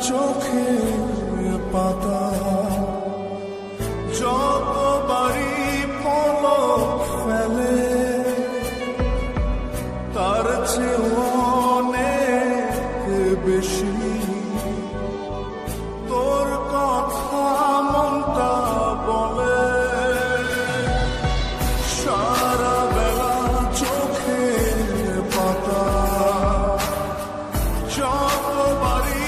চোখের পাতা যতবারই পলক ফেলে তার চেয়ে অনেক বেশি তোর কথা মনটা বলে। সারা বেলা চোখের পাতা যতবারই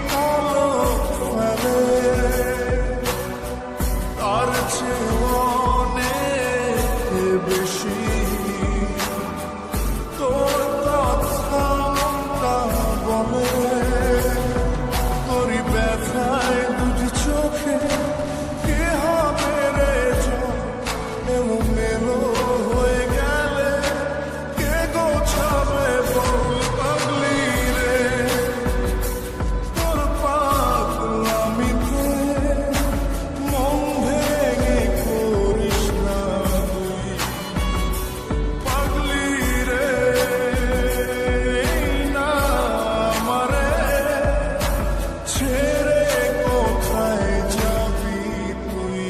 পলক ফেলে তার চেয়ে অনেক বেশি তোর কথা মনটা বলে। তোরই ব্যথায় দুটি চোখে কে হবে রে এলোমেলো হয়ে গেলে কে গোছাবে বল পাগলি রে। তোর পাগলামিতে মন ভেঙে করিস না তুই পাগলি রে। না আমারে ছেড়ে কোথায় যাবি তুই।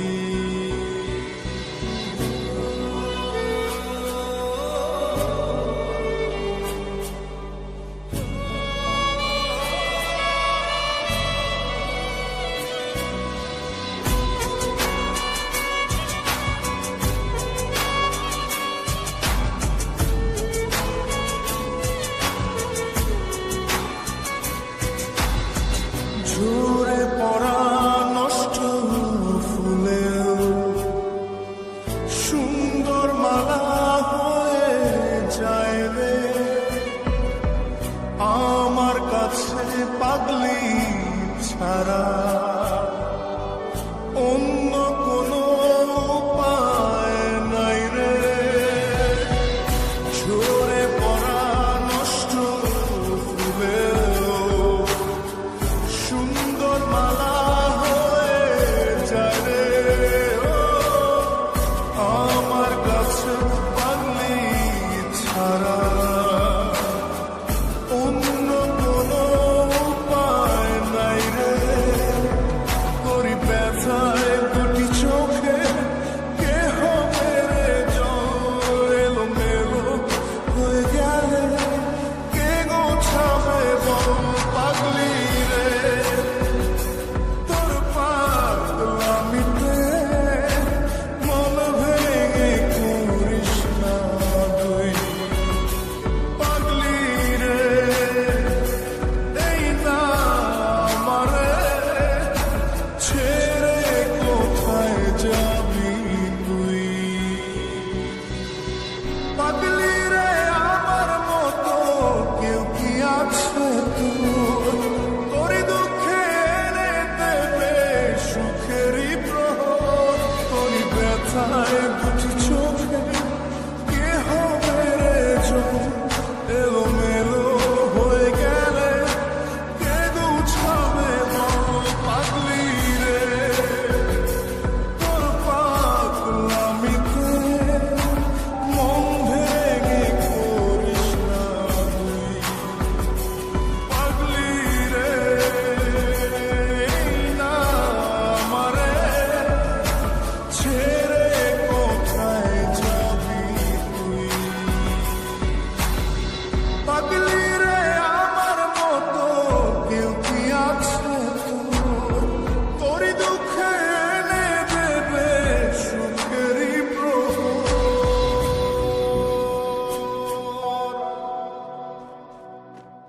ঝরে পড়া নষ্ট ফুলেও সুন্দর মালা হয়ে যায় রে আমার কাছে পাগলি ছাড়া